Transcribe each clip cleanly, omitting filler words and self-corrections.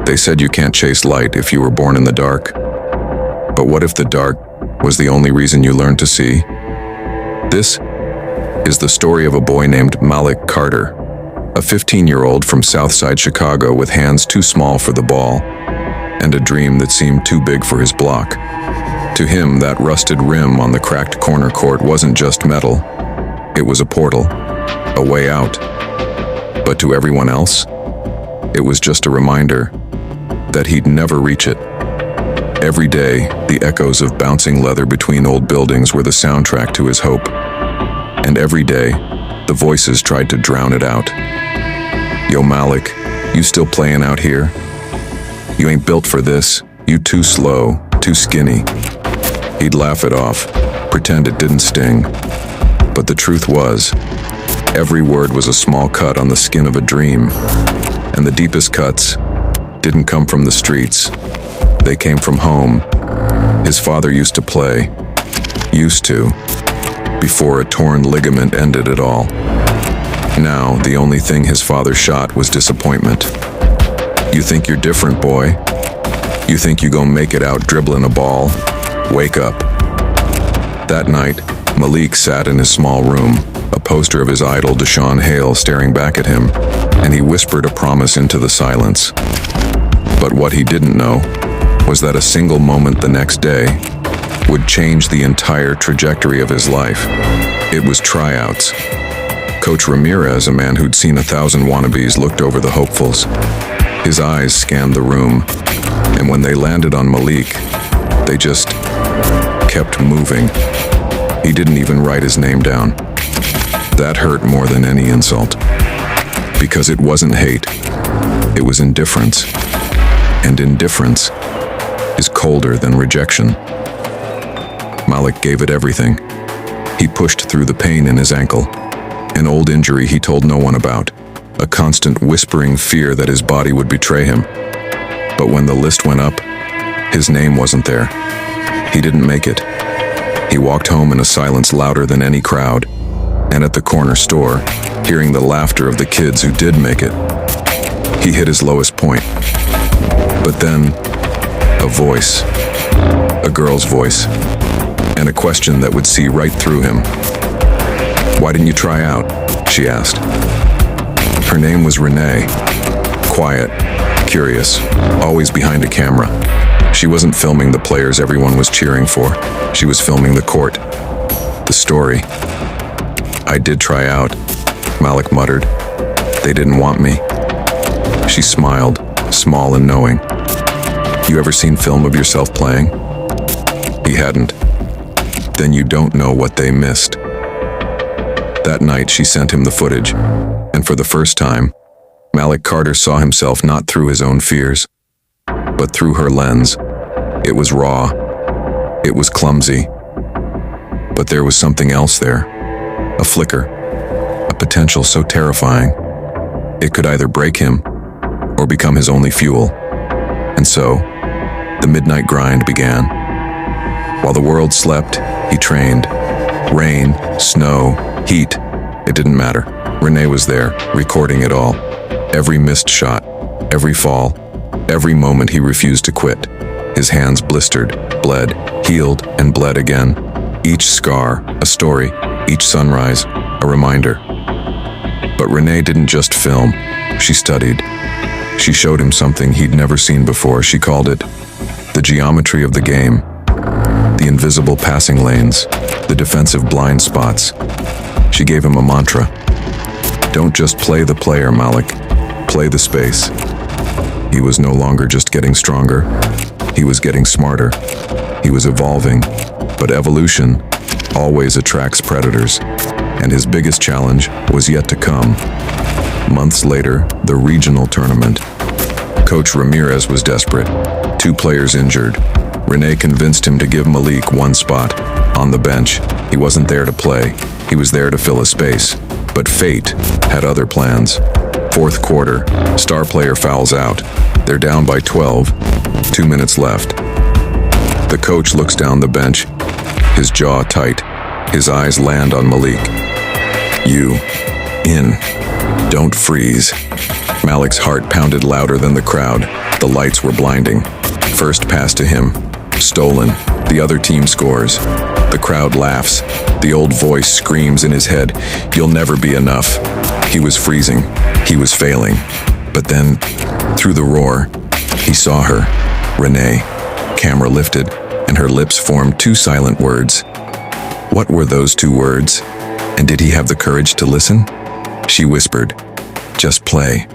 They said you can't chase light if you were born in the dark. But what if the dark was the only reason you learned to see? This is the story of a boy named Malik Carter, a 15-year-old from Southside Chicago with hands too small for the ball and a dream that seemed too big for his block. To him, that rusted rim on the cracked corner court wasn't just metal. It was a portal, a way out. But to everyone else, it was just a reminder that he'd never reach it. Every day, the echoes of bouncing leather between old buildings were the soundtrack to his hope. And every day, the voices tried to drown it out. Yo, Malik, you still playing out here? You ain't built for this. You too slow, too skinny. He'd laugh it off, pretend it didn't sting. But the truth was, every word was a small cut on the skin of a dream. And the deepest cuts didn't come from the streets. They came from home. His father used to play. Used to. Before a torn ligament ended it all. Now, the only thing his father shot was disappointment. You think you're different, boy? You think you gon' make it out dribbling a ball? Wake up. That night, Malik sat in his small room, a poster of his idol Deshaun Hale staring back at him, and he whispered a promise into the silence. But what he didn't know was that a single moment the next day would change the entire trajectory of his life. It was tryouts. Coach Ramirez, a man who'd seen 1,000 wannabes, looked over the hopefuls. His eyes scanned the room, and when they landed on Malik, they just kept moving. He didn't even write his name down. That hurt more than any insult, because it wasn't hate, it was indifference. And indifference is colder than rejection. Malik gave it everything. He pushed through the pain in his ankle, an old injury he told no one about, a constant whispering fear that his body would betray him. But when the list went up, his name wasn't there. He didn't make it. He walked home in a silence louder than any crowd, and at the corner store, hearing the laughter of the kids who did make it. He hit his lowest point. But then, a voice, a girl's voice, and a question that would see right through him. "Why didn't you try out?" she asked. Her name was Reena. Quiet, curious, always behind a camera. She wasn't filming the players everyone was cheering for. She was filming the court, the story. "I did try out," Malik muttered. "They didn't want me." She smiled, small and knowing. "You ever seen film of yourself playing?" He hadn't. "Then you don't know what they missed." That night she sent him the footage, and for the first time, Malik Carter saw himself not through his own fears, but through her lens. It was raw. It was clumsy. But there was something else there. A flicker. A potential so terrifying. It could either break him or become his only fuel. And so, the midnight grind began. While the world slept, he trained. Rain, snow, heat, it didn't matter. Reena was there, recording it all. Every missed shot, every fall, every moment he refused to quit. His hands blistered, bled, healed, and bled again. Each scar, a story. Each sunrise, a reminder. But Reena didn't just film. She studied. She showed him something he'd never seen before. She called it the geometry of the game. The invisible passing lanes, the defensive blind spots. She gave him a mantra. Don't just play the player, Malik. Play the space. He was no longer just getting stronger. He was getting smarter. He was evolving. But evolution always attracts predators. And his biggest challenge was yet to come. Months later, the regional tournament. Coach Ramirez was desperate. 2 players injured. Reena convinced him to give Malik one spot. On the bench, he wasn't there to play. He was there to fill a space. But fate had other plans. 4th quarter, star player fouls out. They're down by 12. 2 minutes left. The coach looks down the bench, his jaw tight. His eyes land on Malik. "You, in. Don't freeze." Malik's heart pounded louder than the crowd. The lights were blinding. First pass to him. Stolen. The other team scores. The crowd laughs. The old voice screams in his head, "You'll never be enough." He was freezing. He was failing. But then, through the roar, he saw her. Renee. Camera lifted, and her lips formed two silent words. What were those two words? And did he have the courage to listen? She whispered, "Just play."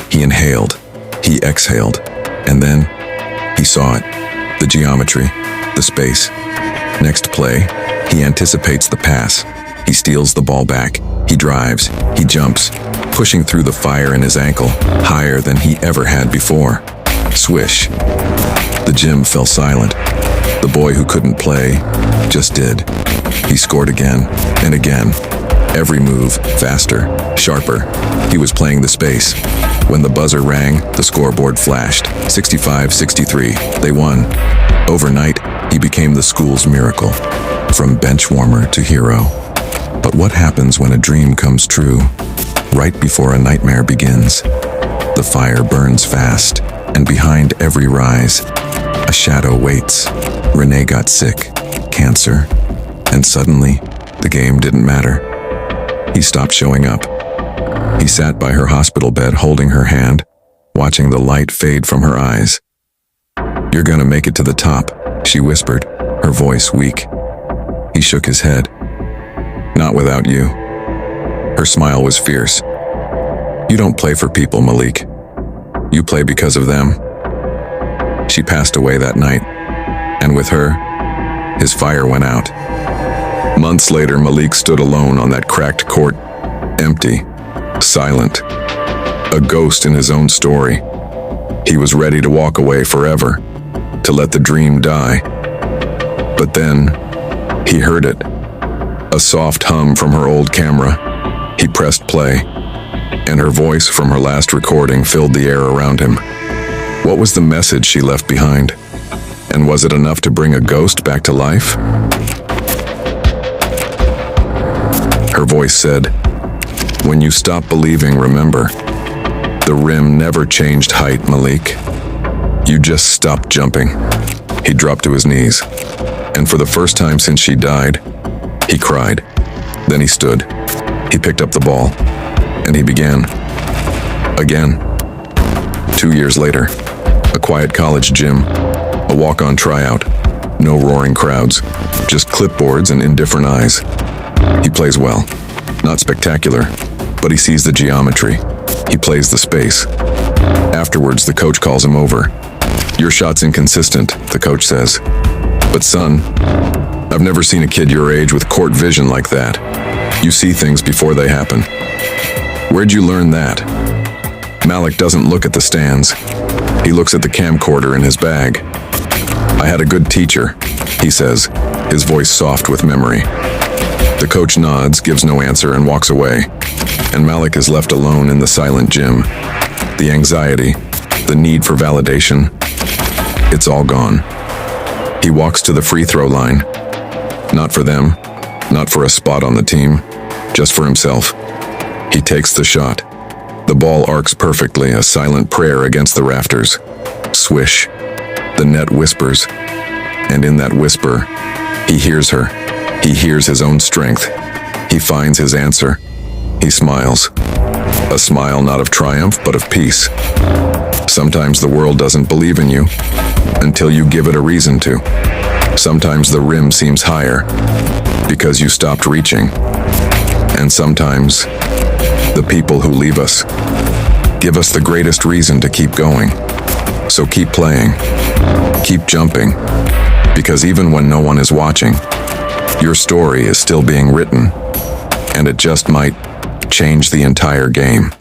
He inhaled. He exhaled. And then, he saw it. The geometry. The space. Next play, he anticipates the pass. He steals the ball back. He drives. He jumps, pushing through the fire in his ankle, higher than he ever had before. Swish. The gym fell silent. The boy who couldn't play just did. He scored again and again. Every move, faster, sharper. He was playing the space. When the buzzer rang, the scoreboard flashed. 65-63. They won. Overnight, he became the school's miracle. From bench warmer to hero. But what happens when a dream comes true? Right before a nightmare begins. The fire burns fast, and behind every rise, a shadow waits. Renee got sick, cancer, and suddenly, the game didn't matter. He stopped showing up. He sat by her hospital bed holding her hand, watching the light fade from her eyes. "You're gonna make it to the top," she whispered, her voice weak. He shook his head. "Not without you." Her smile was fierce. "You don't play for people, Malik. You play because of them." She passed away that night, and with her, his fire went out. Months later, Malik stood alone on that cracked court, empty, silent, a ghost in his own story. He was ready to walk away forever, to let the dream die. But then, he heard it, a soft hum from her old camera. He pressed play, and her voice from her last recording filled the air around him. What was the message she left behind? And was it enough to bring a ghost back to life? Her voice said, "When you stop believing, remember, the rim never changed height, Malik. You just stopped jumping." He dropped to his knees, and for the first time since she died, he cried. Then he stood. He picked up the ball, and he began. Again. 2 years later, a quiet college gym, a walk-on tryout, no roaring crowds, just clipboards and indifferent eyes. He plays well, not spectacular, but he sees the geometry. He plays the space. Afterwards, the coach calls him over. "Your shot's inconsistent," the coach says. "But son, I've never seen a kid your age with court vision like that. You see things before they happen. Where'd you learn that?" Malik doesn't look at the stands. He looks at the camcorder in his bag. "I had a good teacher," he says, his voice soft with memory. The coach nods, gives no answer, and walks away. And Malik is left alone in the silent gym. The anxiety, the need for validation, it's all gone. He walks to the free throw line. Not for them, not for a spot on the team, just for himself. He takes the shot. The ball arcs perfectly, a silent prayer against the rafters. Swish. The net whispers. And in that whisper, he hears her. He hears his own strength. He finds his answer. He smiles. A smile not of triumph, but of peace. Sometimes the world doesn't believe in you until you give it a reason to. Sometimes the rim seems higher because you stopped reaching. And sometimes the people who leave us give us the greatest reason to keep going. So keep playing. Keep jumping. Because even when no one is watching, your story is still being written, and it just might change the entire game.